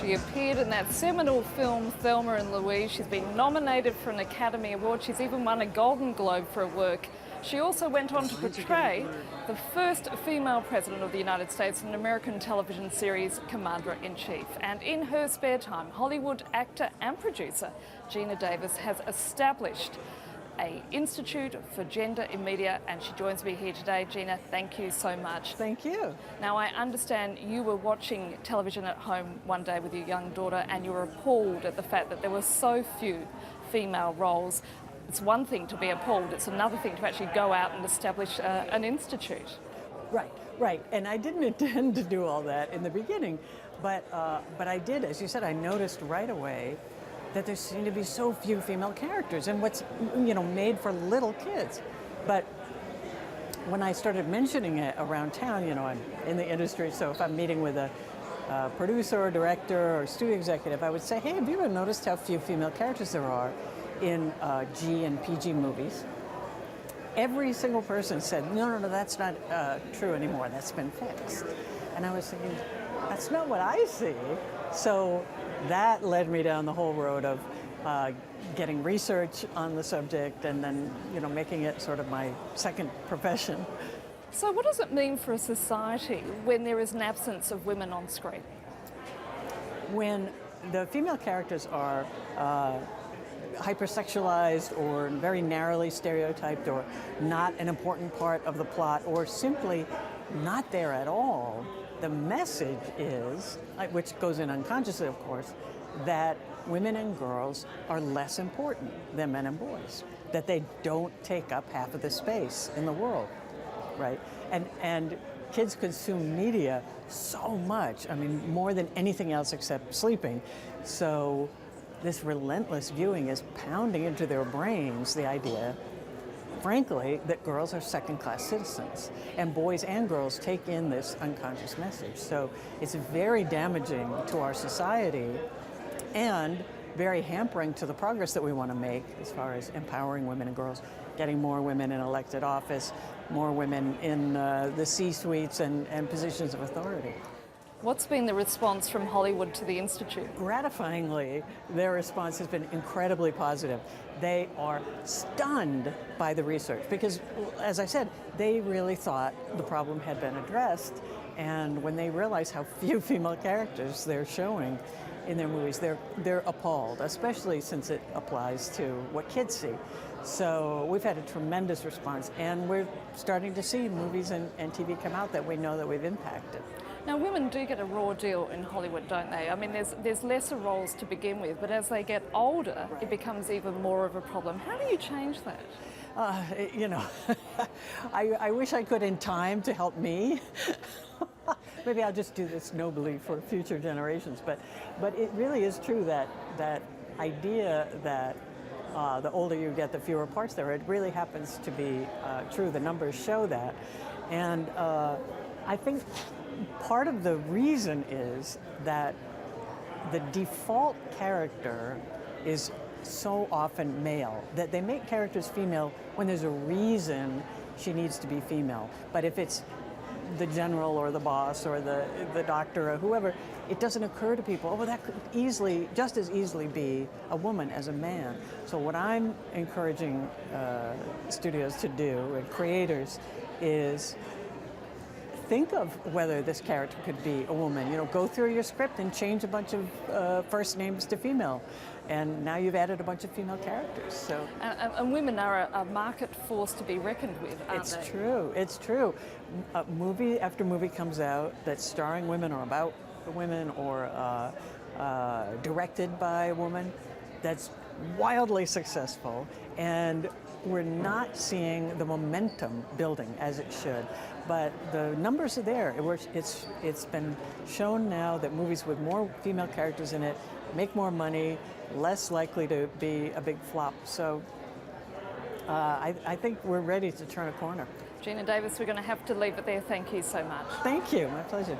She appeared in that seminal film Thelma and Louise. She's been nominated for an Academy Award. She's even won a Golden Globe for her work. She also went on to portray the first female president of the United States in an American television series, Commander-in-Chief. And in her spare time, Hollywood actor and producer Geena Davis has established an Institute for Gender in Media, and she joins me here today. Geena, thank you so much. Thank you. Now, I understand you were watching television at home one day with your young daughter and you were appalled at the fact that there were so few female roles. It's one thing to be appalled, it's another thing to actually go out and establish an institute. Right. And I didn't intend to do all that in the beginning, but I did. As you said, I noticed right away that there seemed to be so few female characters and what's, made for little kids. But when I started mentioning it around town, I'm in the industry, so if I'm meeting with a producer or director or studio executive, I would say, hey, have you ever noticed how few female characters there are in G and PG movies? Every single person said, no, that's not true anymore, that's been fixed. And I was thinking, that's not what I see. So that led me down the whole road of getting research on the subject and then, making it sort of my second profession. So what does it mean for a society when there is an absence of women on screen? When the female characters are hypersexualized or very narrowly stereotyped or not an important part of the plot or simply not there at all, the message is, which goes in unconsciously of course, that women and girls are less important than men and boys, that they don't take up half of the space in the world, right? And kids consume media so much, more than anything else except sleeping. So this relentless viewing is pounding into their brains the idea, frankly, that girls are second-class citizens, and boys and girls take in this unconscious message. So it's very damaging to our society and very hampering to the progress that we want to make as far as empowering women and girls, getting more women in elected office, more women in the C-suites and positions of authority. What's been the response from Hollywood to the Institute? Gratifyingly, their response has been incredibly positive. They are stunned by the research because, as I said, they really thought the problem had been addressed, and when they realize how few female characters they're showing in their movies, they're appalled, especially since it applies to what kids see. So we've had a tremendous response, and we're starting to see movies and TV come out that we know that we've impacted. Now, women do get a raw deal in Hollywood, don't they? There's lesser roles to begin with, but as they get older, it becomes even more of a problem. How do you change that? I wish I could in time to help me. Maybe I'll just do this nobly for future generations. But it really is true that idea that the older you get, the fewer parts there are. It really happens to be true. The numbers show that. And I think part of the reason is that the default character is so often male, that they make characters female when there's a reason she needs to be female. But if it's the general or the boss or the doctor or whoever, it doesn't occur to people, oh, well, that could just as easily be a woman as a man. So what I'm encouraging studios to do and creators is think of whether this character could be a woman. Go through your script and change a bunch of first names to female. And now you've added a bunch of female characters. So, and women are a market force to be reckoned with, aren't they? It's true. Movie after movie comes out that's starring women or about women or directed by a woman that's wildly successful. And we're not seeing the momentum building as it should. But the numbers are there. It's been shown now that movies with more female characters in it make more money, less likely to be a big flop. So I think we're ready to turn a corner. Geena Davis, we're going to have to leave it there. Thank you so much. Thank you. My pleasure.